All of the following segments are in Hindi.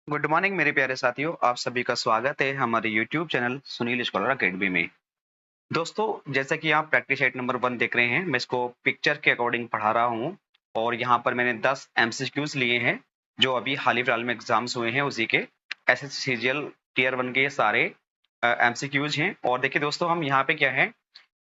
गुड मॉर्निंग मेरे प्यारे साथियों, आप सभी का स्वागत है हमारे YouTube channel Sunil scholar academy में। दोस्तों, जैसा कि आप प्रैक्टिस सेट नंबर 1 देख रहे हैं, मैं इसको पिक्चर के अकॉर्डिंग पढ़ा रहा हूँ और यहाँ पर मैंने 10 एमसीक्यूज लिए हैं जो अभी हाल ही फिलहाल में एग्जाम्स हुए हैं उसी के एसएससीजीएल टीयर 1 के सारे एमसीक्यूज हैं। और देखिए दोस्तों, हम यहाँ पे क्या है,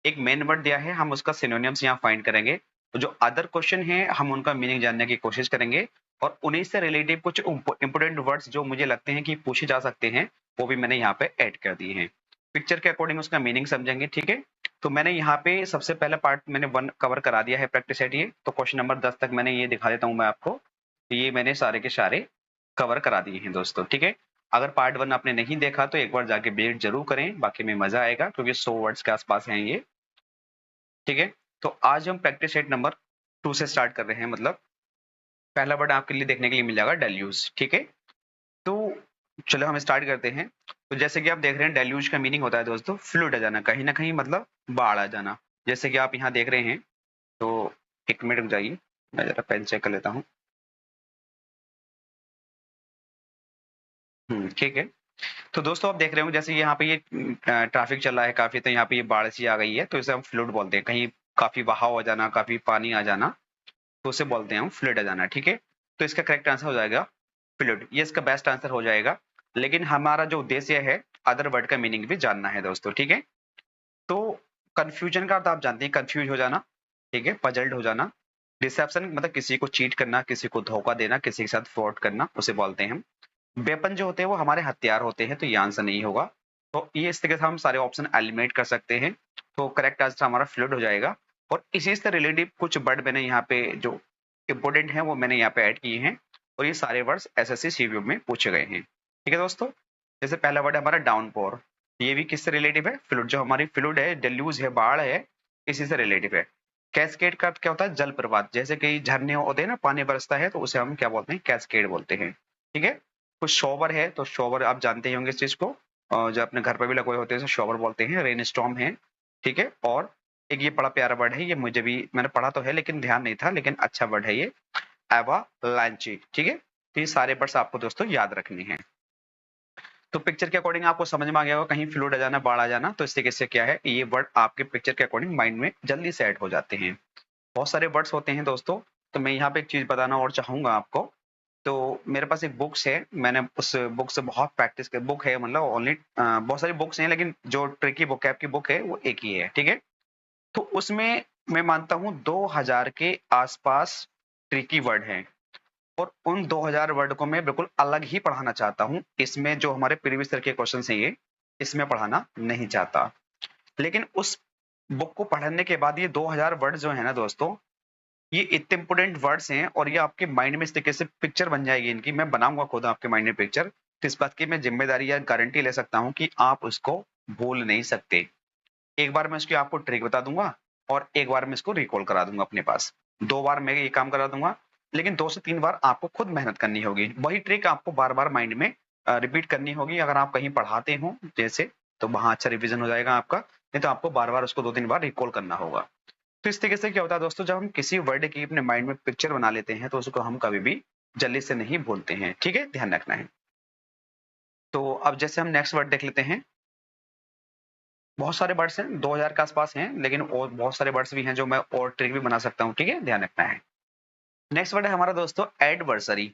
एक मेन वर्ड दिया है, हम उसका सिनोनिम्स यहाँ फाइंड करेंगे। तो जो अदर क्वेश्चन है हम उनका मीनिंग जानने की कोशिश करेंगे और उन्हीं से रिलेटिव कुछ इंपोर्टेंट वर्ड्स जो मुझे लगते हैं कि पूछे जा सकते हैं वो भी मैंने यहाँ पे ऐड कर दिए हैं। पिक्चर के अकॉर्डिंग उसका मीनिंग समझेंगे, ठीक है। तो मैंने यहाँ पे सबसे पहला पार्ट मैंने 1 कवर करा दिया है प्रैक्टिस सेट। ये तो क्वेश्चन नंबर 10 तक मैंने ये दिखा देता हूँ मैं आपको। ये मैंने सारे के सारे कवर करा दिए हैं दोस्तों, ठीक है। अगर पार्ट 1 आपने नहीं देखा तो एक बार जाके विजिट जरूर करें, बाकी में मजा आएगा क्योंकि 100 वर्ड्स के आसपास हैं ये, ठीक है। तो आज हम प्रैक्टिस सेट नंबर 2 से स्टार्ट कर रहे हैं। मतलब पहला वर्ड आपके लिए देखने के लिए मिल जाएगा डेल्यूज, ठीक है। तो चलो हम स्टार्ट करते हैं। तो जैसे कि आप देख रहे हैं, डेल्यूज का मीनिंग होता है दोस्तों फ्लड आ जाना, कहीं ना कहीं मतलब बाढ़ आ जाना। जैसे कि आप यहाँ देख रहे हैं। तो एक मिनट रुक जाइए, मैं जरा पेन चेक कर लेता हूँ। ठीक है। तो दोस्तों आप देख रहे हो जैसे यहाँ पे ये ट्रैफिक चल रहा है काफी, तो यहाँ पे ये बाढ़ सी आ गई है, तो इसे हम फ्लड बोलते हैं। कहीं काफी बहाव आ जाना, काफी पानी आ जाना, तो उसे बोलते हैं हम फ्लड आ जाना, ठीक है। तो इसका करेक्ट आंसर हो जाएगा फ्लड, ये इसका बेस्ट आंसर हो जाएगा। लेकिन हमारा जो उद्देश्य है अदर वर्ड का मीनिंग भी जानना है दोस्तों, ठीक है। तो कंफ्यूजन का अर्थ आप जानते हैं, कंफ्यूज हो जाना, ठीक है, पजल्ड हो जाना। डिसेप्शन मतलब किसी को चीट करना, किसी को धोखा देना, किसी के साथ फ्रॉड करना, उसे बोलते हैं हम। वेपन जो होते हैं वो हमारे हथियार होते हैं, तो ये आंसर नहीं होगा। तो ये इस तरीके से हम सारे ऑप्शन एलिमिनेट कर सकते हैं। तो करेक्ट आंसर हमारा फ्लड हो जाएगा। और इसी से रिलेटिव कुछ वर्ड मैंने यहाँ पे जो इंपोर्टेंट है वो मैंने यहाँ पे ऐड किए हैं और ये सारे वर्ड्स एसएससी सीवीओ में पूछे गए हैं, ठीक है दोस्तों। जैसे पहला वर्ड है हमारा डाउनपोर, ये भी किससे रिलेटिव है, फ्लूड। जो हमारी फ्लूड है, डेल्यूज है, बाढ़ है, इसी से रिलेटिव है। कैस्केड का क्या होता है, जल प्रपात। जैसे कई झरने होते हैं ना, पानी बरसता है, तो उसे हम क्या बोलते हैं, कैस्केड बोलते हैं, ठीक है। कुछ शॉवर है, तो शॉवर आप जानते ही होंगे इस चीज को, जो अपने घर पर भी लगे होते हैं शॉवर बोलते हैं। रेन स्टॉर्म है, ठीक है। और एक ये बड़ा प्यारा वर्ड है, ये मुझे भी मैंने पढ़ा तो है लेकिन ध्यान नहीं था, लेकिन अच्छा वर्ड है ये, एवालांची, ठीक है। तो ये सारे वर्ड्स आपको दोस्तों याद रखने हैं। तो पिक्चर के अकॉर्डिंग आपको समझ में आ गया होगा, कहीं फ्लूड आ जाना, बाढ़ आ जाना, तो इस तरीके से क्या है, ये वर्ड आपके पिक्चर के अकॉर्डिंग माइंड में जल्दी से ऐड हो जाते हैं। बहुत सारे वर्ड्स होते हैं दोस्तों। तो मैं यहाँ पे एक चीज बताना और चाहूंगा आपको। तो मेरे पास एक बुक्स है, मैंने उस बुक से बहुत प्रैक्टिस कर, बुक है मतलब ओनली, बहुत सारी बुक्स हैं लेकिन जो ट्रिकी बुक है आपकी बुक है वो एक ही है, ठीक है। तो उसमें मैं मानता हूँ 2000 के आसपास ट्रिकी वर्ड हैं और उन 2000 वर्ड को मैं बिल्कुल अलग ही पढ़ाना चाहता हूँ। इसमें जो हमारे प्रीवियस ईयर के क्वेश्चन हैं ये, इसमें पढ़ाना नहीं चाहता। लेकिन उस बुक को पढ़ने के बाद ये 2000 वर्ड जो है ना दोस्तों, ये इतने इंपोर्टेंट वर्ड्स हैं और ये आपके माइंड में इस तरीके से पिक्चर बन जाएगी इनकी, मैं बनाऊंगा खुद आपके माइंड में पिक्चर। तो इस बात की मैं जिम्मेदारी या गारंटी ले सकता हूँ कि आप उसको भूल नहीं सकते। एक बार मैं उसकी आपको ट्रिक बता दूंगा और एक बार मैं इसको रिकॉल करा दूंगा अपने पास। 2 बार मैं ये काम करा दूंगा, लेकिन 2 से 3 बार आपको खुद मेहनत करनी होगी। वही ट्रिक आपको बार-बार माइंड में रिपीट करनी होगी। अगर आप कहीं पढ़ाते हो जैसे, तो वहाँ अच्छा रिवीजन हो जाएगा आपका, नहीं तो आपको बार-बार उसको 2-3 बार रिकॉल करना होगा। तो इस तरीके से क्या होता है दोस्तों, जब हम किसी वर्ड की अपने माइंड में पिक्चर बना लेते हैं तो उसको हम कभी भी जल्दी से नहीं भूलते हैं, ठीक है, ध्यान रखना है। तो अब जैसे हम नेक्स्ट वर्ड देख लेते हैं। बहुत सारे वर्ड्स हैं, 2000 के आसपास हैं, लेकिन और बहुत सारे वर्ड्स भी हैं जो मैं और ट्रिक भी बना सकता हूँ, ठीक है, ध्यान रखना है। नेक्स्ट वर्ड है हमारा दोस्तों एडवर्सरी।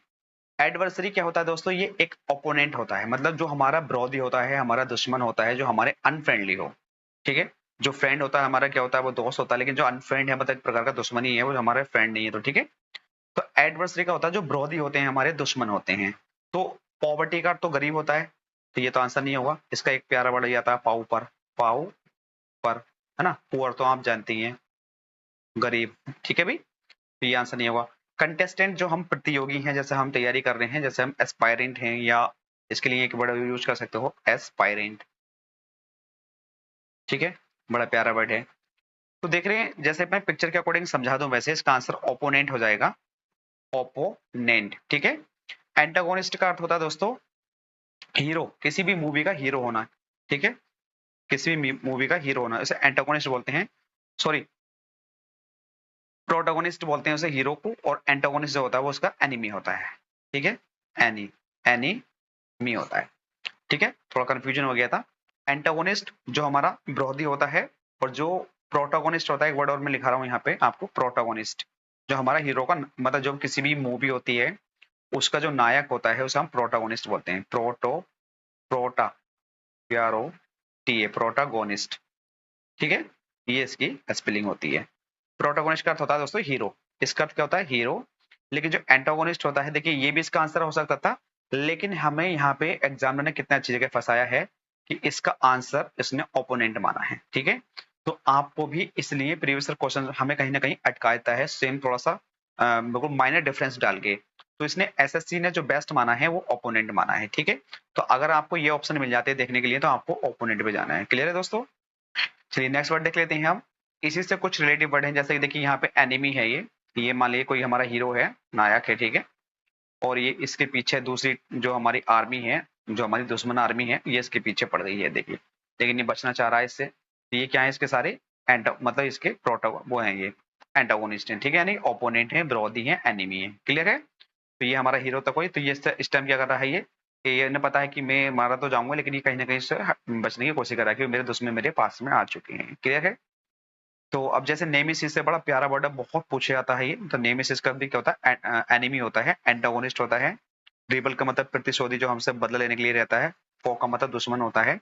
एडवर्सरी क्या होता है दोस्तों, ये एक ओपोनेंट होता है, मतलब जो हमारा विरोधी होता है, हमारा दुश्मन होता है, जो हमारे अनफ्रेंडली हो, ठीक है। जो फ्रेंड होता है हमारा क्या होता है, वो दोस्त होता है, लेकिन जो अनफ्रेंड है मतलब एक प्रकार का दुश्मन ही है, वो हमारा फ्रेंड नहीं है, तो ठीक है। तो एडवर्सरी का होता है जो विरोधी होते हैं, हमारे दुश्मन होते हैं। तो पॉवर्टी का तो गरीब होता है, तो ये तो आंसर नहीं होगा। इसका एक प्यारा वर्ड ये आता है पाऊ पर, पाऊ पर, है ना। पुअर तो आप जानते ही हैं, गरीब, ठीक है भाई, तो ये आंसर नहीं होगा। कंटेस्टेंट जो हम प्रतियोगी हैं, जैसे हम तैयारी कर रहे हैं, जैसे हम एस्पायरेंट हैं, या इसके लिए एक वर्ड यूज कर सकते हो एस्पायरेंट, ठीक है, बड़ा प्यारा वर्ड है। तो देख रहे हैं, जैसे मैं पिक्चर के अकॉर्डिंग समझा दूं, वैसे इसका आंसर ओपोनेंट हो जाएगा, ओपोनेंट, ठीक है। एंटागोनिस्ट का अर्थ होता है दोस्तों हीरो, किसी भी मूवी का हीरो होना, ठीक है, किसी भी मूवी का हीरो होना, इसे एंटागोनिस्ट बोलते हैं। सॉरी, प्रोटोगोनिस्ट बोलते हैं उसे हीरो को, और एंटागोनिस्ट जो होता है वो उसका एनिमी होता है, ठीक है, एनी, एनी मी होता है। ठीक है, थोड़ा कंफ्यूजन हो गया था। एंटागोनिस्ट जो हमारा विरोधी होता है, और जो प्रोटागोनिस्ट होता है, एक वर्ड और मैं लिखा रहा हूँ यहाँ पे आपको, प्रोटागोनिस्ट जो हमारा हीरो का मतलब जो किसी भी मूवी होती है उसका जो नायक होता है उसे हम प्रोटागोनिस्ट बोलते हैं। प्रोटा प्यारो टी ए प्रोटागोनिस्ट। ठीक है, ये इसकी स्पेलिंग होती है। प्रोटागोनिस्ट का अर्थ होता है दोस्तों हीरो, इसका अर्थ क्या होता है हीरो। लेकिन जो एंटागोनिस्ट होता है, देखिए ये भी इसका आंसर हो सकता था, लेकिन हमें यहाँ पे एग्जामिनर ने कितना अच्छी जगह फंसाया है कि इसका आंसर इसने ओपोनेंट माना है। ठीक है, तो आपको भी इसलिए प्रीवियस क्वेश्चन हमें कहीं ना कहीं अटकाता है, सेम थोड़ा सा बिल्कुल माइनर डिफरेंस डाल के। तो इसने एसएससी ने जो बेस्ट माना है वो ओपोनेंट माना है। ठीक है, तो अगर आपको ये ऑप्शन मिल जाते हैं देखने के लिए तो आपको ओपोनेंट पे जाना है। क्लियर है दोस्तों? चलिए नेक्स्ट वर्ड देख लेते हैं हम। इसी से कुछ रिलेटिव वर्ड हैं, जैसे कि देखिए यहाँ पे एनिमी है, ये मान लीजिए कोई हमारा हीरो है, नायक है। ठीक है, और ये इसके पीछे दूसरी जो हमारी आर्मी है, जो हमारी दुश्मन आर्मी है, ये इसके पीछे पड़ गई है देखिए, लेकिन ये बचना चाह रहा है इससे। तो ये क्या है, इसके सारे मतलब इसके प्रोटो वो हैं, ये एंटागोनिस्ट हैं। ठीक है, यानी ओपोनेंट है, विरोधी है, एनिमी है। क्लियर है? तो ये हमारा हीरो था कोई, तो ये इस टाइम क्या कर रहा है, ये कि ये इन्हें पता है कि मैं मारा तो जाऊंगा, लेकिन ये कहीं ना कहीं से बचने की कोशिश कर रहा है क्योंकि मेरे दुश्मन मेरे पास में आ चुके हैं। क्लियर है? तो अब जैसे नेमेसिस से बड़ा प्यारा वर्ड है, बहुत पूछे जाता है ये। तो नेमेसिस का भी क्या होता है, एनिमी होता है, एंटागोनिस्ट होता है। रिबल का मतलब प्रतिशोधी, जो हमसे बदला लेने के लिए रहता है। फो का मतलब दुश्मन होता है।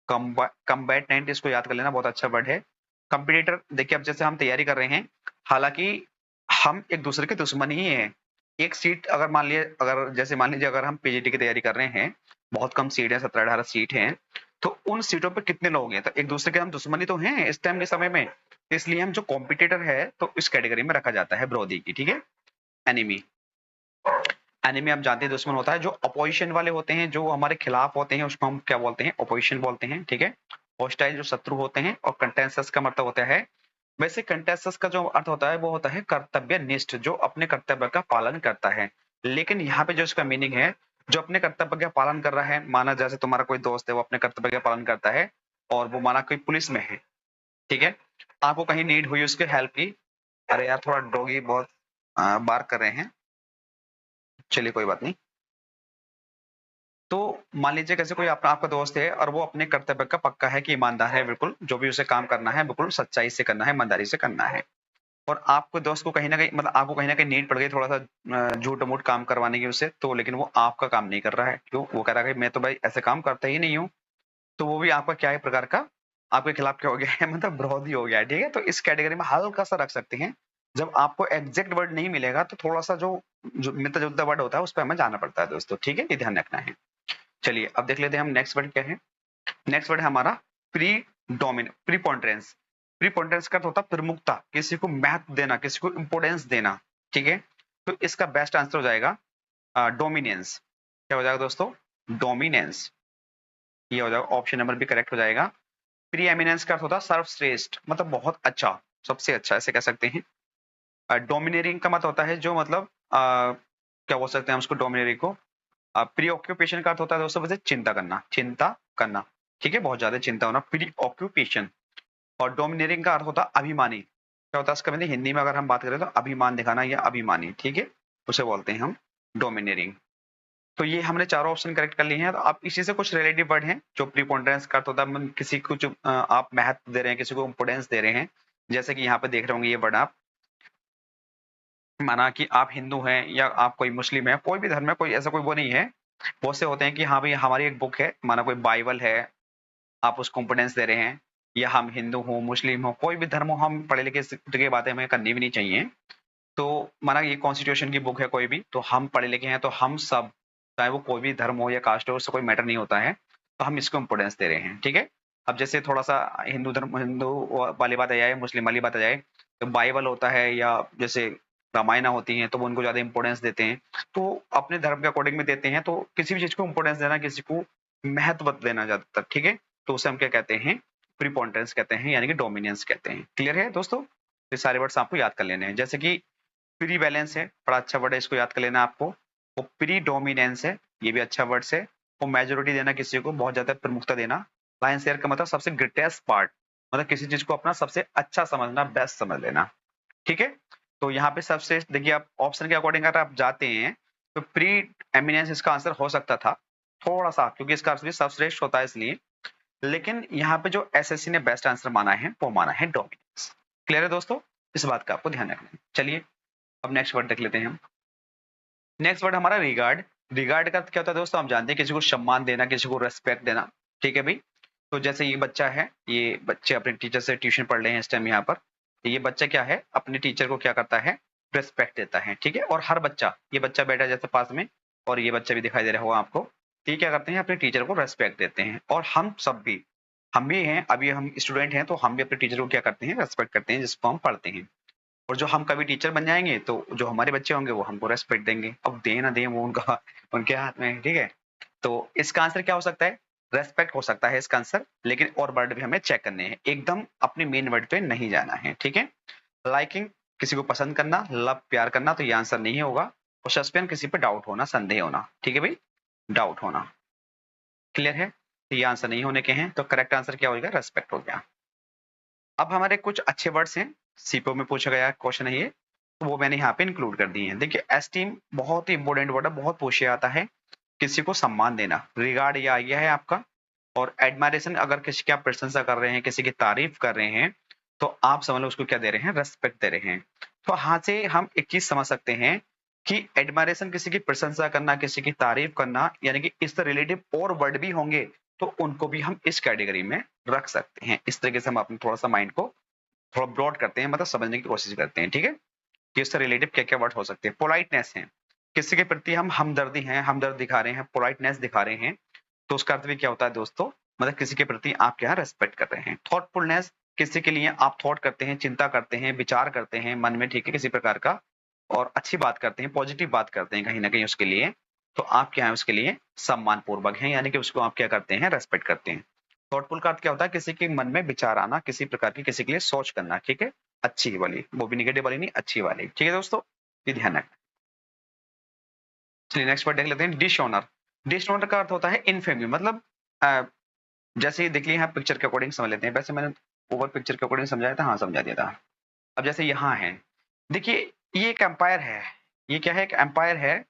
कम्बैटेंट, इसको याद कर लेना, बहुत अच्छा वर्ड है। कंपिटिटर, देखिए अब जैसे हम तैयारी कर रहे हैं, हालांकि हम एक दूसरे के दुश्मन ही हैं। एक सीट अगर मान लिए, अगर जैसे मान लीजिए अगर हम पीजीटी की तैयारी कर रहे हैं, बहुत कम सीट है, 17-18 सीट हैं, तो उन सीटों पे कितने लोग हैं, तो एक दूसरे के हम दुश्मनी तो हैं इस टाइम के समय में। इसलिए हम जो कॉम्पिटिटर है तो इस कैटेगरी में रखा जाता है विरोधी की। ठीक है, एनिमी। एनिमी आप जानते हैं दुश्मन होता है। जो अपोजिशन वाले होते हैं, जो हमारे खिलाफ होते हैं, उसको हम क्या बोलते हैं, अपोजिशन बोलते हैं। ठीक है, हॉस्टाइल जो शत्रु होते हैं, और कंटेंसस का मतलब होता है, वैसे कंटेंसस का जो अर्थ होता है वो होता है कर्तव्यनिष्ठ, जो अपने कर्तव्य का पालन करता है। लेकिन यहाँ पे जो इसका मीनिंग है, जो अपने कर्तव्य का पालन कर रहा है, माना जैसे तुम्हारा कोई दोस्त है वो अपने कर्तव्य का पालन करता है, और वो माना कोई पुलिस में है। ठीक है, आपको कहीं नीड हुई उसके हेल्प की। अरे यार थोड़ा डॉगी बहुत बार कर रहे हैं, चलिए कोई बात नहीं। तो मान लीजिए कैसे कोई आपका दोस्त है और वो अपने कर्तव्य का पक्का है कि ईमानदार है, बिल्कुल जो भी उसे काम करना है बिल्कुल सच्चाई से करना है, ईमानदारी से करना है। और आपको दोस्त को कहीं ना कहीं मतलब आपको कहीं ना कहीं नीड पड़ गई थोड़ा सा झूठ मूठ काम करवाने की उससे, तो लेकिन वो आपका काम नहीं कर रहा है। क्यों? वो कह रहा है कि मैं तो भाई ऐसे काम करता ही नहीं हूँ। तो वो भी आपका क्या है प्रकार का, आपके खिलाफ क्या हो गया है, मतलब विरोधी हो गया है। ठीक है, तो इस कैटेगरी में हल्का सा रख सकते हैं। जब आपको एग्जैक्ट वर्ड नहीं मिलेगा तो थोड़ा सा जो जो मिलता जुलता वर्ड होता है उस पर हमें जाना पड़ता है दोस्तों। ठीक है, ये ध्यान रखना है। चलिए अब देख लेते हैं हम नेक्स्ट वर्ड क्या है। नेक्स्ट वर्ड है हमारा प्री प्रीपोंटरेंस। प्रीपोंटरेंस का होता है प्रमुखता, किसी को महत्व देना, किसी को इंपोर्टेंस देना। ठीक है, तो इसका बेस्ट आंसर हो जाएगा डोमिनेंस। क्या हो जाएगा दोस्तों? डोमिनेंस। ये हो जाएगा, ऑप्शन नंबर भी करेक्ट हो जाएगा। प्री एमिनेंस का होता है सर्वश्रेष्ठ, मतलब बहुत अच्छा, सबसे अच्छा, ऐसे कह सकते हैं। डोमिनेरिंग का मतलब होता है जो मतलब क्या बोल सकते हैं हम उसको डोमिनेरिंग को। प्री ऑक्यूपेशन का अर्थ होता है दोस्तों वैसे चिंता करना, चिंता करना। ठीक है, बहुत ज्यादा चिंता होना, प्री ऑक्यूपेशन। और डोमिनेटिंग का अर्थ होता है अभिमानी। क्या होता है इसका मतलब हिंदी में अगर हम बात करें तो अभिमान दिखाना या अभिमानी। ठीक है, उसे बोलते हैं हम डोमिनेटिंग। तो ये हमने चारों ऑप्शन करेक्ट कर लिए हैं। तो आप इसी से कुछ रिलेटिव वर्ड हैं जो प्रीपोंडेंस का अर्थ होता है किसी को जो आप महत्व दे रहे हैं, किसी को इंपोर्टेंस दे रहे हैं। जैसे कि यहाँ पे देख रहे होंगे ये वर्ड आप, माना कि आप हिंदू हैं या आप कोई मुस्लिम है, कोई भी धर्म है, कोई ऐसा कोई वो नहीं है। बहुत से होते हैं कि हाँ भाई हमारी एक बुक है, माना कोई बाइबल है, आप उसको इम्पोर्टेंस दे रहे हैं। या हम हिंदू हो, मुस्लिम हो, कोई भी धर्म हो, हम पढ़े लिखे की बातें हमें करनी भी नहीं चाहिए। तो माना ये कॉन्स्टिट्यूशन की बुक है कोई भी, तो हम पढ़े लिखे हैं तो हम सब, चाहे वो कोई भी धर्म हो या कास्ट हो, उससे कोई मैटर नहीं होता है, तो हम इसको इम्पोर्टेंस दे रहे हैं। ठीक है, अब जैसे थोड़ा सा हिंदू वाली बात आ जाए, मुस्लिम वाली बात आ जाए, तो बाइबल होता है या जैसे रामायणा होती है तो वो उनको ज्यादा इंपॉर्टेंस देते हैं। तो अपने धर्म के अकॉर्डिंग में देते हैं। तो किसी भी चीज को इंपॉर्टेंस देना, किसी को महत्व देना ज्यादातर। ठीक है, तो उसे हम क्या कहते हैं, प्रीपोंटेंस कहते हैं, यानी कि डोमिनेंस कहते हैं। क्लियर है दोस्तों? ये सारे वर्ड्स आपको याद कर लेने हैं। जैसे कि प्री बैलेंस है, बड़ा अच्छा वर्ड है, इसको याद कर लेना आपको। वो प्री डोमिनेंस है, ये भी अच्छा वर्ड है। वो मेजोरिटी देना, किसी को बहुत ज्यादा प्रमुखता देना। लायन शेयर का मतलब सबसे ग्रेटेस्ट पार्ट, मतलब किसी चीज को अपना सबसे अच्छा समझना, बेस्ट समझ लेना। ठीक है, तो यहाँ पे सबसे देखिए आप ऑप्शन के अकॉर्डिंग अगर आप जाते हैं तो प्री एमिनेंस इसका आंसर हो सकता था, थोड़ा सा, क्योंकि इसका आंसर भी सर्वश्रेष्ठ होता है इसलिए, लेकिन यहाँ पे जो एसएससी ने बेस्ट आंसर माना है वो माना है डोमिनेंस। क्लियर है दोस्तों, इस बात का आपको ध्यान रखना है। चलिए अब नेक्स्ट वर्ड देख लेते हैं हम। नेक्स्ट वर्ड हमारा रिगार्ड। रिगार्ड का क्या होता है दोस्तों, हम जानते हैं किसी को सम्मान देना, किसी को रेस्पेक्ट देना, ठीक है भाई। तो जैसे ये बच्चा है, ये बच्चे अपने टीचर से ट्यूशन पढ़ रहे हैं इस टाइम यहाँ पर, तो ये बच्चा क्या है, अपने टीचर को क्या करता है, रेस्पेक्ट देता है, ठीक है। और हर बच्चा, ये बच्चा बैठा है जैसे पास में, और ये बच्चा भी दिखाई दे रहा होगा आपको, तो ये क्या करते हैं, अपने टीचर को रेस्पेक्ट देते हैं। और हम सब भी, हम भी हैं, अभी हम स्टूडेंट हैं, तो हम भी अपने टीचर को क्या करते हैं, रेस्पेक्ट करते हैं जिसको हम पढ़ते हैं। और जो हम कभी टीचर बन जाएंगे तो जो हमारे बच्चे होंगे वो हमको रेस्पेक्ट देंगे। अब दें ना दें वो उनका उनके हाथ में है, ठीक है। तो इसका आंसर क्या हो सकता है, रेस्पेक्ट हो सकता है इसका आंसर, लेकिन और वर्ड भी हमें चेक करने हैं, एकदम अपने मेन वर्ड पे नहीं जाना है, ठीक है। लाइकिंग, किसी को पसंद करना, लव प्यार करना, तो ये आंसर नहीं होगा। और सस्पेंस, किसी पे डाउट होना, संदेह होना, ठीक है भाई, डाउट होना। क्लियर है, तो ये आंसर नहीं होने के हैं, तो करेक्ट आंसर क्या होगा, रेस्पेक्ट हो गया। अब हमारे कुछ अच्छे वर्ड्स हैं, सीपीओ में पूछा गया क्वेश्चन है ये, तो वो मैंने यहाँ पे इंक्लूड कर दिए हैं। देखिए एस्टीम बहुत ही इंपॉर्टेंट वर्ड है, बहुत पूछे आता है। किसी को सम्मान देना, रिगार्ड ये आ गया है आपका। और एडमायरेशन, अगर किसी की आप प्रशंसा कर रहे हैं, किसी की तारीफ कर रहे हैं, तो आप समझ लो उसको क्या दे रहे हैं, रेस्पेक्ट दे रहे हैं। तो यहाँ से हम एक चीज समझ सकते हैं कि एडमायरेशन, किसी की प्रशंसा करना, किसी की तारीफ करना, यानी कि इससे रिलेटिव और वर्ड भी होंगे तो उनको भी हम इस कैटेगरी में रख सकते हैं। इस तरीके से हम अपने थोड़ा सा माइंड को थोड़ा ब्रॉड करते हैं, मतलब समझने की कोशिश करते हैं, ठीक है, कि इससे रिलेटिव क्या क्या वर्ड हो सकते हैं। पोलाइटनेस है, किसी के प्रति हम हमदर्दी हैं, हमदर्द दिखा रहे हैं, पोलाइटनेस दिखा रहे हैं, तो उसका अर्थ भी क्या होता है दोस्तों, मतलब किसी के प्रति आप क्या रेस्पेक्ट कर रहे हैं। थॉटफुलनेस, किसी के लिए आप थॉट करते हैं, चिंता करते हैं, विचार करते हैं मन में, ठीक है, किसी प्रकार का, और अच्छी बात करते हैं, पॉजिटिव बात करते हैं कहीं ना कहीं उसके लिए, तो आप क्या है उसके लिए सम्मान पूर्वक हैं, यानी कि उसको आप क्या करते हैं, रेस्पेक्ट करते हैं। थॉटफुल का अर्थ क्या होता है, किसी के मन में विचार आना, किसी प्रकार की किसी के लिए सोच करना, ठीक है, अच्छी वाली, वो भी निगेटिव वाली नहीं, अच्छी वाली, ठीक है दोस्तों, ये ध्यान रखना। चलिए नेक्स्ट वर्ड देख लेते हैं, डिश ऑनर। डिश ऑनर का अर्थ होता है इनफेमी, मतलब जैसे ही देख लिया यहाँ पिक्चर के अकॉर्डिंग समझ लेते हैं, वैसे मैंने ओवर पिक्चर के अकॉर्डिंग समझाया था, हाँ समझा दिया था। अब जैसे यहाँ है, देखिए ये एक एम्पायर है, ये क्या है, एक एम्पायर है,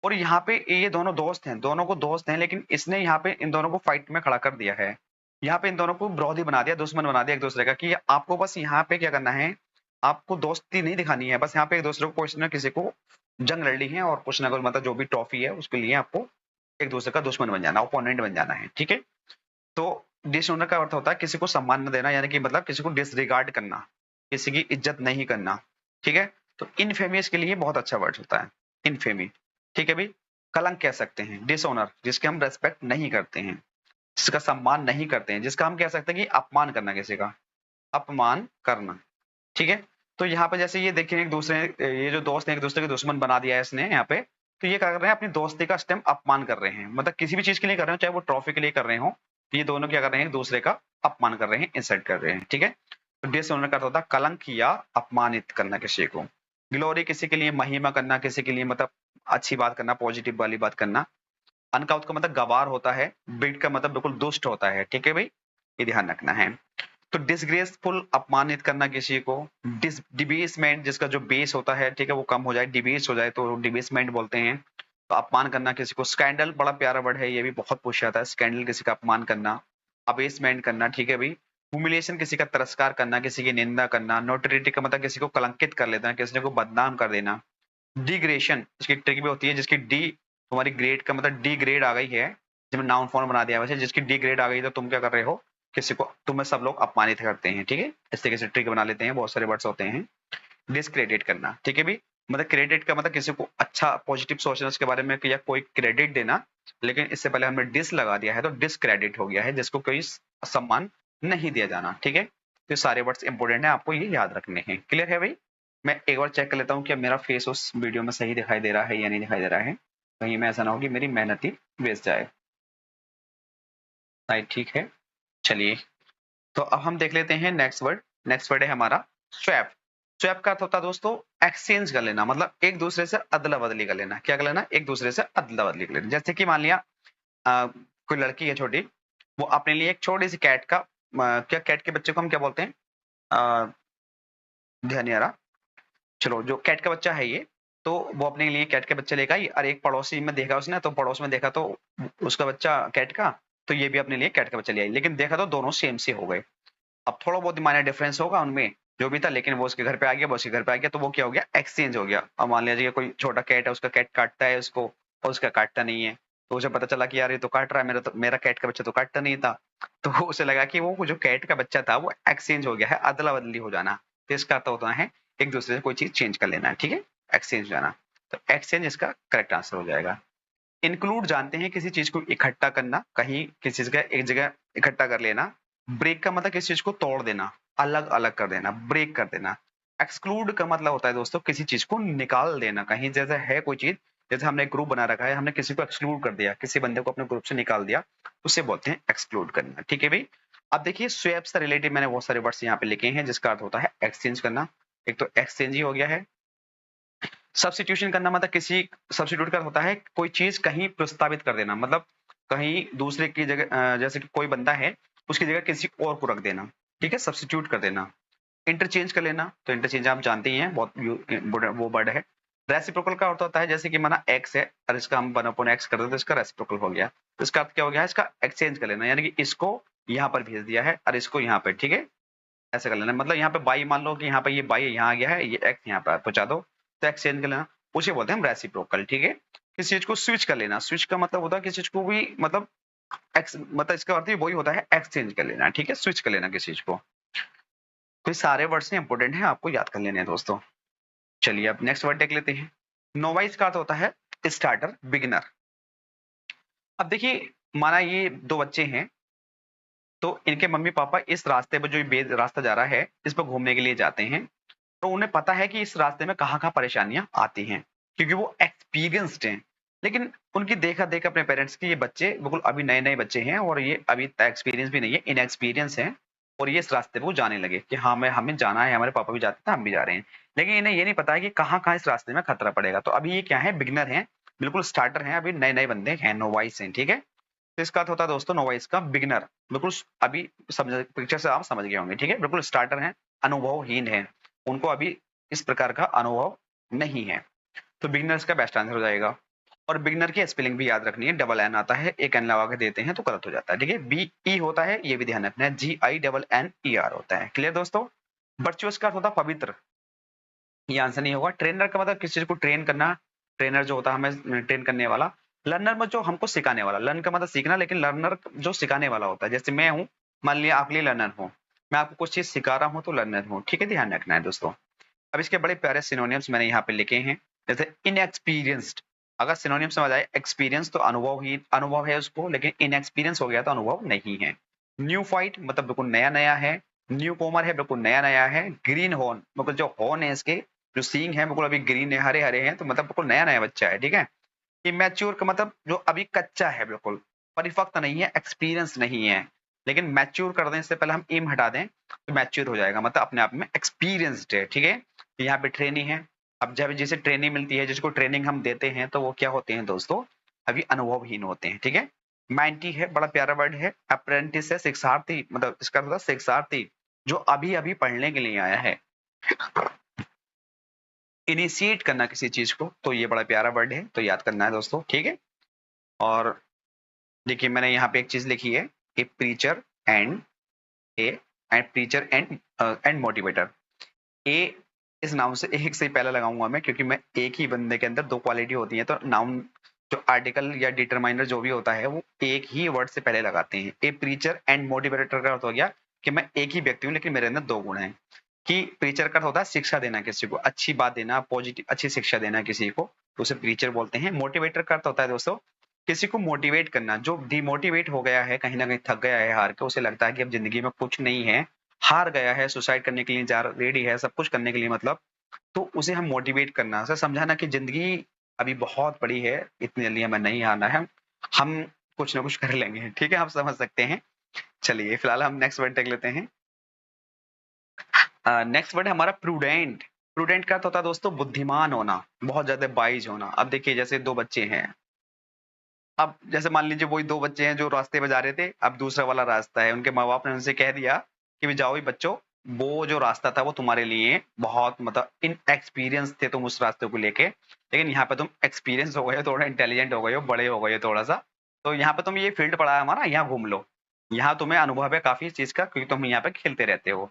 और यहाँ पे ये दोनों दोस्त हैं, दोनों को दोस्त हैं, लेकिन इसने यहाँ पे इन दोनों को फाइट में खड़ा कर दिया है। यहाँ पे इन दोनों को विरोधी बना दिया, दुश्मन बना दिया एक दूसरे का, कि आपको बस यहाँ पे क्या करना है, आपको दोस्ती नहीं दिखानी है, बस यहाँ पे एक दूसरे को कुछ ना किसी को जंग लड़नी है, और कुछ ना कुछ मतलब जो भी ट्रॉफी है उसके लिए आपको एक दूसरे का दुश्मन बन जाना, ओपोनेंट बन जाना है, ठीक है। तो डिसऑनर का अर्थ होता है किसी को सम्मान न देना, यानी कि मतलब किसी को डिसरिगार्ड करना, किसी की इज्जत नहीं करना, ठीक है। तो इनफेमियस के लिए बहुत अच्छा वर्ड होता है, इनफेमी, ठीक है भाई। कलंक कह सकते हैं, डिसऑनर जिसके हम रेस्पेक्ट नहीं करते हैं, जिसका सम्मान नहीं करते हैं, जिसका हम कह सकते हैं कि अपमान करना, किसी का अपमान करना, ठीक है। तो यहाँ पे जैसे ये देखिए एक दूसरे, ये जो दोस्त है एक दूसरे के दुश्मन बना दिया है इसने यहाँ पे, तो ये क्या कर रहे हैं, अपनी दोस्ती का स्टेम अपमान कर रहे हैं, मतलब किसी भी चीज के लिए कर रहे हो, चाहे वो ट्रॉफी के लिए कर रहे हो, ये दोनों क्या कर रहे हैं, एक दूसरे का अपमान कर रहे हैं, इंसल्ट कर रहे हैं, ठीक है। तो डिसऑनर का अर्थ होता है कलंक या अपमानित करना किसी को। ग्लोरी, किसी के लिए महिमा करना, किसी के लिए मतलब अच्छी बात करना, पॉजिटिव वाली बात करना। अनकाउथ का मतलब गवार होता है, बिट का मतलब बिल्कुल दुष्ट होता है, ठीक है भाई, ये ध्यान रखना है। तो डिसग्रेसफुल, अपमानित करना किसी को। डिबेसमेंट, जिसका जो बेस होता है, ठीक है, वो कम हो जाए, डिबेस हो जाए तो डिबेसमेंट बोलते हैं। तो अपमान करना किसी को। स्कैंडल बड़ा प्यारा वर्ड है, ये भी बहुत पूछा जाता है, स्कैंडल किसी का अपमान करना, अबेसमेंट करना, ठीक है भाई। ह्यूमिलिएशन, किसी का तिरस्कार करना, किसी की निंदा करना। नोटोरिटी का मतलब किसी को कलंकित कर लेना, किसी को बदनाम कर देना। डिग्रेशन, इसकी ट्रिक भी होती है, जिसकी डी तुम्हारी ग्रेड का मतलब डी ग्रेड आ गई है, जिसमें नाउन फॉर्म बना दिया वैसे, जिसकी डी ग्रेड आ गई तो तुम क्या कर रहे हो, किसी को तुम्हें सब लोग अपमानित करते हैं, ठीक है, इस तरीके से ट्रिक बना लेते हैं, बहुत सारे वर्ड्स होते हैं। डिसक्रेडिट करना, ठीक है भी, मतलब क्रेडिट का मतलब किसी को अच्छा पॉजिटिव सोचना उसके बारे में, या कोई क्रेडिट देना, लेकिन इससे पहले हमने डिस लगा दिया है तो डिसक्रेडिट हो गया है, जिसको कोई सम्मान नहीं दिया जाना, ठीक है। तो सारे वर्ड्स इंपोर्टेंट है, आपको ये याद रखने हैं। क्लियर है भाई। मैं एक बार चेक कर लेता हूँ कि मेरा फेस उस वीडियो में सही दिखाई दे रहा है या नहीं दिखाई दे रहा है, कहीं में ऐसा ना हो कि मेरी मेहनत ही वेस्ट जाए। राइट, ठीक है। चलिए, तो अब हम देख लेते हैं नेक्स्ट वर्ड। नेक्स्ट वर्ड है हमारा स्वैप। स्वैप का अर्थ होता है दोस्तों एक्सचेंज कर लेना, मतलब एक दूसरे से अदला बदली कर लेना। क्या कर लेना, एक दूसरे से अदला बदली कर लेना। जैसे कि मान लिया कोई लड़की है छोटी, वो अपने लिए एक छोटी सी कैट का क्या, कैट के बच्चे को हम क्या बोलते हैं, ध्यान नहीं आ रहा, चलो जो कैट का बच्चा है ये, तो वो अपने लिए कैट के बच्चे लेकर आई, और एक पड़ोसी में देखा उसने, तो पड़ोस में देखा तो उसका बच्चा कैट का, तो ये भी अपने लिए कैट का बच्चा ले आई, लेकिन देखा तो दोनों सेम से हो गए। अब थोड़ा बहुत माइनर डिफरेंस होगा उनमें जो भी था, लेकिन वो उसके घर पे आ गया, वो उसके घर पे आ गया, तो वो क्या हो गया, एक्सचेंज हो गया। अब मान लीजिए कोई छोटा कैट है, उसका कैट काटता है उसको, और उसका काटता नहीं है, तो उसे पता चला कि यार ये तो काट रहा है, मेरा कैट का बच्चा तो काटता नहीं था। तो उसे लगा कि वो जो कैट का बच्चा था वो एक्सचेंज हो गया है, अदला बदली हो जाना। तो इसका अर्थ होता है एक दूसरे से कोई चीज चेंज कर लेना है, ठीक है, एक्सचेंज हो जाना। तो एक्सचेंज इसका करेक्ट आंसर हो जाएगा। इंक्लूड जानते हैं किसी चीज को इकट्ठा करना, कहीं किसी जगह एक जगह इकट्ठा कर लेना। ब्रेक का मतलब किसी चीज को तोड़ देना, अलग अलग कर देना, ब्रेक कर देना। एक्सक्लूड का मतलब होता है दोस्तों किसी चीज को निकाल देना, कहीं जैसे है कोई चीज, जैसे हमने ग्रुप बना रखा है, हमने किसी को एक्सक्लूड कर दिया, किसी बंदे को अपने ग्रुप से निकाल दिया, उसे बोलते हैं एक्सक्लूड करना, ठीक है भाई। अब देखिए स्वैप से रिलेटेड मैंने बहुत सारे वर्ड्स यहाँ पे लिखे हैं जिसका अर्थ होता है एक्सचेंज करना। एक तो एक्सचेंज ही हो गया है। सब्स्टिट्यूशन करना मतलब किसी, सब्स्टिट्यूट का होता है कोई चीज कहीं प्रस्तावित कर देना, मतलब कहीं दूसरे की जगह, जैसे कि कोई बंदा है उसकी जगह किसी और को रख देना, ठीक है, सब्स्टिट्यूट कर देना। इंटरचेंज कर लेना, तो इंटरचेंज आप जानते ही हैं, बहुत वो वर्ड है। रेसिप्रोकल का अर्थ होता है जैसे कि माना एक्स है और इसका हम 1/x कर देते तो इसका रेसिप्रोकल हो गया, तो इसका अर्थ क्या हो गया, इसका एक्सचेंज कर लेना, यानी कि इसको यहाँ पर भेज दिया है और इसको यहाँ पर, ठीक है, ऐसे कर लेना। मतलब यहाँ पे बाई मान लो कि यहाँ पे ये बाई यहाँ आ गया है, ये एक्स यहाँ पर पहुंचा दो, तो एक्सचेंज कर लेना, उसे बोलते हैं हम रेसिप्रोकल, ठीक है। किसी चीज को स्विच कर लेना, स्विच का मतलब होता है किसी चीज को भी, मतलब एक्स, मतलब इसका अर्थ वही होता है एक्सचेंज कर लेना, ठीक है, स्विच कर लेना किसी चीज को। तो ये सारे वर्ड्स इंपॉर्टेंट हैं, आपको याद कर लेने हैं दोस्तों। चलिए अब नेक्स्ट वर्ड देख लेते हैं। नोवाइस का अर्थ होता है स्टार्टर, बिगिनर। अब देखिए माना ये दो बच्चे हैं, तो इनके मम्मी पापा इस रास्ते पर, जो ये रास्ता जा रहा है इस पर घूमने के लिए जाते हैं, तो उन्हें पता है कि इस रास्ते में कहाँ कहाँ परेशानियां आती हैं, क्योंकि वो एक्सपीरियंस्ड हैं। लेकिन उनकी देखा देख अपने पेरेंट्स की, ये बच्चे बिल्कुल अभी नए नए बच्चे हैं और ये अभी एक्सपीरियंस भी नहीं है, इनएक्सपीरियंस है, और ये इस रास्ते पे वो जाने लगे कि हाँ मैं हमें जाना है, हमारे पापा भी जाते थे, हम भी जा रहे हैं। लेकिन इन्हें ये नहीं पता है कि कहाँ कहाँ इस रास्ते में खतरा पड़ेगा। तो अभी ये क्या है, बिगनर है, बिल्कुल स्टार्टर हैं, अभी नए नए बंदे हैं, नोवाइस हैं, ठीक है। तो इसका अर्थ होता है दोस्तों नोवाइस का बिगनर, बिल्कुल अभी समझ, पिक्चर से आप समझ गए होंगे, ठीक है, बिल्कुल स्टार्टर हैं, अनुभवहीन है, उनको अभी इस प्रकार का अनुभव नहीं है। तो बिगनर्स का बेस्ट आंसर हो जाएगा। और बिगनर की स्पेलिंग भी याद रखनी है, डबल एन आता है, एक एन लगा के देते हैं तो गलत हो जाता है, ठीक है, बी ई होता है, ये भी ध्यान रखना है, GINNER होता है, क्लियर दोस्तों। वर्चुअस का अर्थ होता है पवित्र, ये आंसर नहीं होगा। ट्रेनर का मतलब किसी चीज को ट्रेन करना, ट्रेनर जो होता है हमें ट्रेन करने वाला। लर्नर में जो हमको सिखाने वाला, लर्न का मतलब सीखना, लेकिन लर्नर जो सिखाने वाला होता है, जैसे मैं हूँ, मान लिया आपके लिए लर्नर हूँ, मैं आपको कुछ चीज सिखा रहा हूँ तो लर्नर हूँ, ठीक है, ध्यान रखना है दोस्तों। अब इसके बड़े प्यारे सिनोनिम्स मैंने यहाँ पे लिखे हैं, जैसे इनएक्सपीरियंस्ड, अगर सिनोनिम समझ आए, एक्सपीरियंस तो अनुभव ही, अनुभव है उसको, लेकिन इनएक्सपीरियंस हो गया तो अनुभव नहीं है। न्यू फाइट मतलब बिल्कुल नया नया है, न्यू कोमर है बिल्कुल नया नया है, ग्रीन हॉर्न मतलब जो हॉर्न है इसके, जो सींग है बिल्कुल अभी ग्रीन है, हरे हरे हैं, तो मतलब बिल्कुल नया नया बच्चा है, ठीक है। इमेच्योर का मतलब जो अभी कच्चा है, बिल्कुल परिपक्व नहीं है, एक्सपीरियंस नहीं है। लेकिन मैच्योर कर दें, इससे पहले हम एम हटा दें तो मैच्योर हो जाएगा, मतलब अपने आप में एक्सपीरियंस्ड है, ठीक है। यहाँ पे ट्रेनिंग है, अब जब जिसे ट्रेनिंग मिलती है, जिसको ट्रेनिंग हम देते हैं, तो वो क्या होते हैं दोस्तों, अभी अनुभवहीन होते हैं, ठीक है। माइंटी है, बड़ा प्यारा वर्ड है। अप्रेंटिस है, शिक्षार्थी, मतलब इसका मतलब शिक्षार्थी जो अभी अभी पढ़ने के लिए आया है। इनिशिएट करना किसी चीज को, तो ये बड़ा प्यारा वर्ड है, तो याद करना है दोस्तों, ठीक है। और देखिए मैंने यहाँ पे एक चीज लिखी है, a preacher and a and preacher and motivator. A इस नाउन से एक से ही पहले लगाऊंगा मैं, क्योंकि मैं एक ही बंदे के अंदर दो क्वालिटी होती है, तो नाउन जो आर्टिकल या डिटरमाइनर जो भी होता है वो एक ही वर्ड से पहले लगाते हैं। ए प्रीचर एंड मोटिवेटर का अर्थ हो गया कि मैं एक ही व्यक्ति हूँ लेकिन मेरे अंदर दो गुण हैं। कि प्रीचर का होता है शिक्षा देना, किसी को अच्छी बात देना, पॉजिटिव अच्छी शिक्षा देना किसी को, तो उसे प्रीचर बोलते हैं। मोटिवेटर का अर्थ होता है दोस्तों किसी को मोटिवेट करना, जो डिमोटिवेट हो गया है, कहीं ना कहीं थक गया है हार के, उसे लगता है कि अब जिंदगी में कुछ नहीं है, हार गया है, सुसाइड करने के लिए जा रेडी है, सब कुछ करने के लिए, मतलब तो उसे हम मोटिवेट करना, उसे समझाना कि जिंदगी अभी बहुत बड़ी है, इतनी जल्दी हमें नहीं आना है, हम कुछ ना कुछ कर लेंगे, ठीक है, आप समझ सकते हैं। चलिए फिलहाल हम नेक्स्ट वर्ड देख लेते हैं। नेक्स्ट वर्ड है हमारा प्रूडेंट। प्रूडेंट का होता है दोस्तों बुद्धिमान होना, बहुत ज्यादा वाइज होना। अब देखिए जैसे दो बच्चे हैं, अब जैसे मान लीजिए वही दो बच्चे हैं जो रास्ते पे जा रहे थे, अब दूसरा वाला रास्ता है, उनके माँ बाप ने उनसे कह दिया कि भी जाओ ही बच्चों, वो जो रास्ता था वो तुम्हारे लिए बहुत मतलब इनएक्सपीरियंस थे तुम उस रास्ते को लेके, लेकिन यहाँ पे तुम एक्सपीरियंस हो गए हो, थोड़ा इंटेलिजेंट हो गए हो, बड़े हो गए हो थोड़ा सा। तो यहाँ पे तुम ये फील्ड पड़ा है हमारा, यहाँ घूम लो। यहाँ तुम्हें अनुभव है काफी चीज का, क्योंकि तुम यहाँ पे खेलते रहते हो।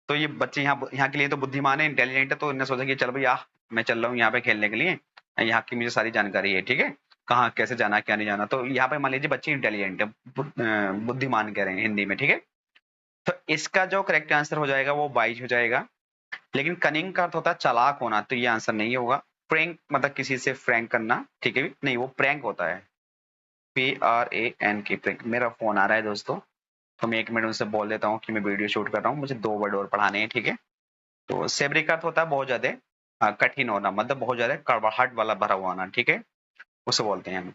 तो ये बच्चे यहाँ यहाँ के लिए तो बुद्धिमान है, इंटेलिजेंट है, तो इन्होंने सोचा कि चल भैया मैं चल रहा हूँ यहाँ पे खेलने के लिए, यहाँ की मुझे सारी जानकारी है, ठीक है, कहाँ कैसे जाना क्या नहीं जाना। तो यहाँ पे मान लीजिए बच्चे इंटेलिजेंट है, बुद्धिमान कह रहे हैं हिंदी में, ठीक है। तो इसका जो करेक्ट आंसर हो जाएगा वो 22 हो जाएगा। लेकिन कनिंग का अर्थ होता है चालाक होना, तो ये आंसर नहीं होगा। प्रैंक मतलब किसी से फ्रैंक करना, ठीक है, नहीं वो प्रैंक होता है, PRANK प्रैंक। मेरा फोन आ रहा है दोस्तों, तो मैं 1 मिनट उनसे बोल देता हूँ कि मैं वीडियो शूट कर रहा हूँ, मुझे 2 वर्ड और पढ़ाने हैं, ठीक है। तो सेबरी का अर्थ होता है बहुत ज्यादा कठिन होना, मतलब बहुत ज्यादा कड़वाहट वाला भरा हुआ होना, ठीक है, उसे बोलते हैं हम।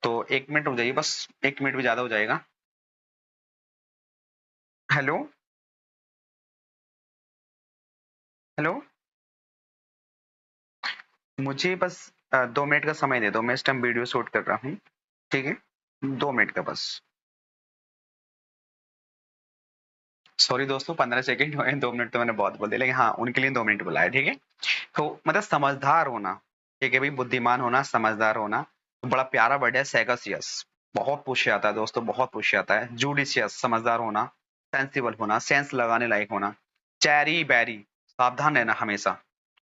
तो 1 मिनट रुक जाइए, बस 1 मिनट भी ज्यादा हो जाएगा। हेलो हेलो, मुझे बस 2 मिनट का समय दे दो, मैं इस टाइम वीडियो शूट कर रहा हूँ, ठीक है, 2 मिनट का बस। सॉरी दोस्तों, 15 सेकंड हुए, 2 मिनट तो मैंने बहुत बोल दिया, लेकिन हाँ उनके लिए 2 मिनट बुलाया, ठीक है। तो मतलब समझदार होना, ठीक है भाई, बुद्धिमान होना, समझदार होना। तो बड़ा प्यारा वर्ड है सैगसियस, बहुत पूछे आता है दोस्तों, बहुत पूछे आता है। जुडिशियस समझदार होना, सेंसिबल होना, सेंस लगाने लायक होना। चैरी बैरी सावधान रहना हमेशा।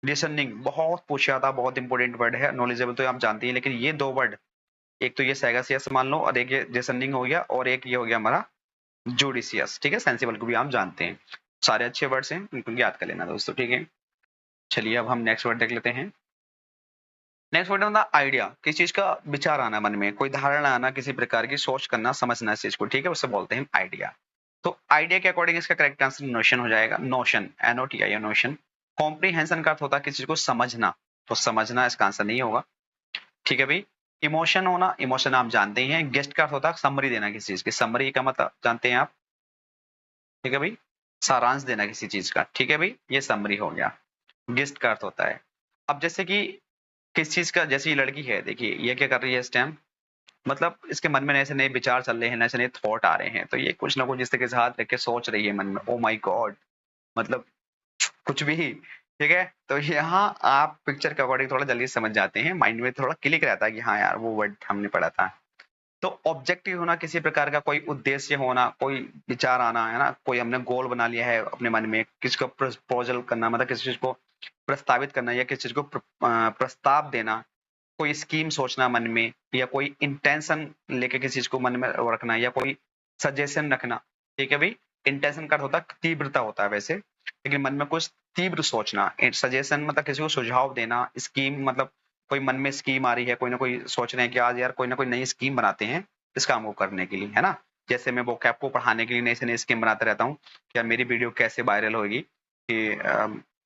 लिसनिंग बहुत पूछे आता, बहुत इंपॉर्टेंट वर्ड है। नॉलेजेबल तो आप जानते हैं, लेकिन ये 2 वर्ड, एक तो ये सैगसियस मान लो, और एक ये लिसनिंग हो गया, और एक ये हो गया हमारा जुडिशियस, ठीक है। सेंसिबल को भी आप जानते हैं, सारे अच्छे वर्ड्स हैं, इनको याद कर लेना दोस्तों, ठीक है। चलिए अब हम नेक्स्ट वर्ड देख लेते हैं। नेक्स्ट वर्ड होता है आइडिया, किसी चीज का विचार आना, मन में कोई धारणा आना, किसी प्रकार की सोच करना, समझना इस चीज को, ठीक है, उससे बोलते हैं आइडिया। तो आइडिया के अकॉर्डिंग इसका करेक्ट आंसर नोशन हो जाएगा, नोशन, NOTI नोशन। कॉम्प्रीहेंशन का अर्थ होता है किसी चीज को समझना, तो समझना इसका आंसर नहीं होगा, ठीक है भाई। इमोशन होना, इमोशन आप जानते ही हैं। गेस्ट का अर्थ होता है समरी देना किसी चीज की, समरी का मतलब जानते हैं आप, ठीक है भाई, सारांश देना किसी चीज का, ठीक है भाई, ये समरी हो गया। गेस्ट का अर्थ होता है, अब जैसे कि किस चीज का, जैसे ये लड़की है, देखिए ये क्या कर रही है इस टाइम, मतलब इसके मन में ऐसे नए विचार चल रहे हैं, ऐसे नए थॉट आ रहे हैं, तो ये कुछ ना कुछ इस तरीके से हाथ रख के सोच रही है मन में, ओ माय गॉड, मतलब कुछ भी, ठीक है। तो यहाँ आप पिक्चर के अकॉर्डिंग थोड़ा जल्दी समझ जाते हैं, माइंड में थोड़ा क्लिक रहता है कि हाँ यार वो वर्ड हमने पढ़ा था। तो ऑब्जेक्टिव होना, किसी प्रकार का कोई उद्देश्य होना, कोई विचार आना, है ना, कोई हमने गोल बना लिया है अपने मन में, किसी को प्रपोजल करना, मतलब किसी चीज को प्रस्तावित करना, या किसी चीज को प्रस्ताव देना, कोई स्कीम सोचना मन में, या कोई इंटेंशन लेके किसी चीज को मन में रखना, या कोई सजेशन रखना, ठीक है भाई। इंटेंशन का होता है तीव्रता होता है वैसे, लेकिन मन में कुछ तीव्र सोचना। सजेशन मतलब किसी को सुझाव देना, स्कीम मतलब कोई मन में स्कीम आ रही है, कोई ना कोई सोच रहे हैं कि आज यार कोई ना कोई नई स्कीम बनाते हैं इस काम को करने के लिए, है ना। जैसे मैं वो कैप को पढ़ाने के लिए नई से नई स्कीम बनाता रहता हूँ, क्या मेरी वीडियो कैसे वायरल होगी, कि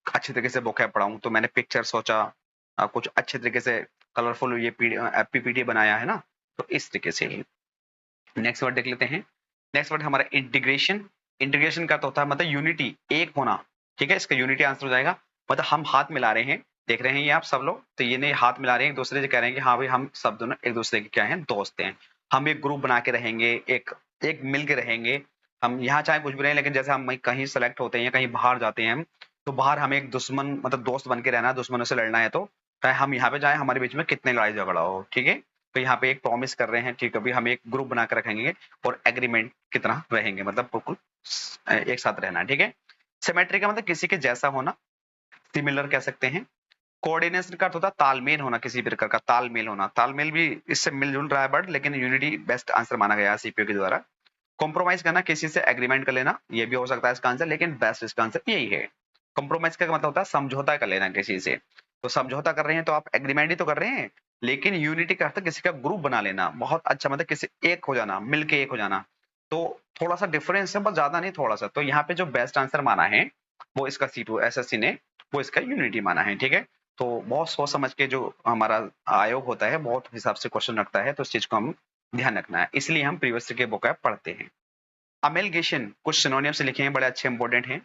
अच्छे तरीके से वो कैप पढ़ाऊँ, तो मैंने पिक्चर सोचा, कुछ अच्छे तरीके से कलरफुल ये PPT बनाया, है ना। तो इस तरीके से ही नेक्स्ट वर्ड देख लेते हैं। नेक्स्ट वर्ड हमारा इंटीग्रेशन। इंटीग्रेशन का तो होता है मतलब यूनिटी, एक होना, ठीक है, इसका यूनिटी आंसर हो जाएगा। मतलब हम हाथ मिला रहे हैं, देख रहे हैं ये आप सब लोग, तो ये नहीं हाथ मिला रहे हैं एक दूसरे से, कह रहे हैं कि हाँ भाई हम सब दोनों एक दूसरे के क्या हैं, दोस्त हैं। हम एक ग्रुप बना के रहेंगे, एक एक मिल के रहेंगे। हम यहाँ चाहे कुछ भी रहें, लेकिन जैसे हम कहीं सेलेक्ट होते हैं, कहीं बाहर जाते हैं हम, तो बाहर हमें एक दुश्मन मतलब दोस्त बन के रहना है, दुश्मनों से लड़ना है, तो चाहे हम यहाँ पे जाए, हमारे बीच में कितने लड़ाई झगड़ा हो, ठीक है। तो यहाँ पे एक प्रॉमिस कर रहे हैं, ठीक है, अभी हम एक ग्रुप बना कर रखेंगे और एग्रीमेंट की तरह रहेंगे, मतलब बिल्कुल एक साथ रहना, ठीक है। सिमेट्री का मतलब किसी के जैसा होना, सिमिलर कह सकते हैं। कोऑर्डिनेशन का अर्थ होता है तालमेल होना, किसी प्रकार का तालमेल होना, तालमेल भी इससे मिलजुल रहा है बट, लेकिन यूनिटी बेस्ट आंसर माना गया है सीपीयू के द्वारा। कॉम्प्रोमाइज करना, किसी से एग्रीमेंट कर लेना, ये भी हो सकता है इसका आंसर, लेकिन बेस्ट इसका आंसर यही है। कॉम्प्रोमाइज का मतलब होता है समझौता कर लेना किसी से, तो समझौता कर रहे हैं तो आप एग्रीमेंट ही तो कर रहे हैं, लेकिन यूनिटी का अर्थ किसी का ग्रुप बना लेना, बहुत अच्छा, मतलब किसी एक हो जाना, मिलके एक हो जाना। तो थोड़ा सा डिफरेंस है, बस ज्यादा नहीं, थोड़ा सा। तो यहाँ पे जो बेस्ट आंसर माना है वो इसका C2 SSC ने, वो इसका यूनिटी माना है, ठीक है। तो बहुत सोच समझ के जो हमारा आयोग होता है, बहुत हिसाब से क्वेश्चन रखता है, तो इस चीज को हम ध्यान रखना है, इसलिए हम प्रीवियस के बुक पढ़ते हैं। अमेलगेशन, कुछ सिनोनियम से लिखे हैं, बड़े अच्छे इंपॉर्टेंट हैं।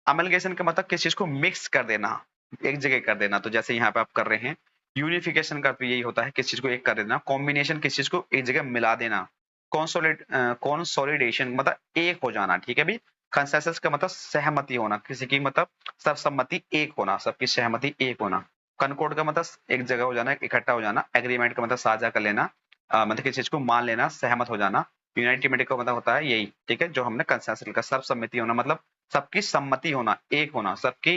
अमेलगेशन का मतलब किस चीज को मिक्स कर देना, एक जगह कर देना, तो जैसे यहाँ पे आप कर रहे हैं। यूनिफिकेशन का यही होता है किस चीज को एक कर देना। कॉम्बिनेशन किस चीज को एक जगह मिला देना। कॉन्सोलिडेशन मतलब एक हो जाना, ठीक है भाई। कंसेंसस का मतलब सहमति होना, किसी की मतलब सर्वसम्मति एक होना, सबकी सहमति एक होना। कनकॉर्ड का मतलब एक जगह हो जाना, इकट्ठा हो जाना। एग्रीमेंट का मतलब साझा कर लेना, मतलब किसी चीज को मान लेना, सहमत हो जाना। यूनाइटेड का मतलब होता है यही, ठीक है, जो हमने कंसेंसस का सर्वसम्मति होना मतलब सबकी सम्मति होना, एक होना, सबकी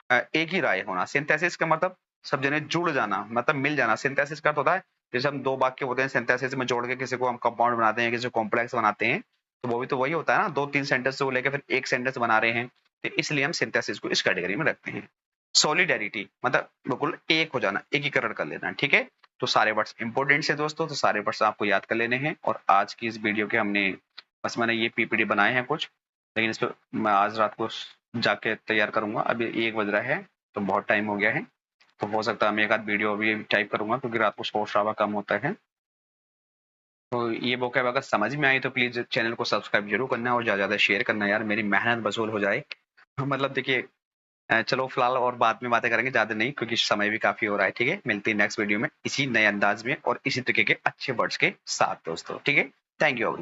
एक ही राय होना। सिंथेसिस का मतलब सब जने जुड़ जाना, मतलब मिल जाना। सिंथेसिस का अर्थ होता है जैसे हम दो वाक्य होते हैं, सिंथेसिस में जोड़ के किसी को हम कंपाउंड बनाते हैं, किसी को कॉम्प्लेक्स बनाते हैं, तो वो भी तो वही होता है ना, दो तीन सेंटेंस को लेकर फिर एक सेंटेंस बना रहे हैं, तो इसलिए हम सिंथेसिस को इस कैटेगरी में रखते हैं। सॉलिडेरिटी मतलब बिल्कुल एक हो जाना, एकीकरण कर लेना, ठीक है। तो सारे वर्ड्स इंपॉर्टेंट है दोस्तों, तो सारे वर्ड्स आपको याद कर लेने हैं। और आज की इस वीडियो के हमने बस मैंने ये पीपीटी बनाए हैं कुछ, लेकिन इस पर मैं आज रात को जाके तैयार करूंगा। अभी 1 बज रहा है तो बहुत टाइम हो गया है, तो हो सकता है मैं एक आध वीडियो अभी टाइप करूंगा, क्योंकि रात को शोर शराबा कम होता है। तो ये vocab अगर समझ में आई तो प्लीज चैनल को सब्सक्राइब जरूर करना और ज्यादा ज्यादा शेयर करना यार, मेरी मेहनत वसूल हो जाए। मतलब देखिए, चलो फिलहाल और बाद में बातें करेंगे, ज्यादा नहीं, क्योंकि समय भी काफी हो रहा है। ठीक है, मिलती है नेक्स्ट वीडियो में इसी नए अंदाज में और इसी तरीके के अच्छे वर्ड्स के साथ दोस्तों। ठीक है, थैंक यू।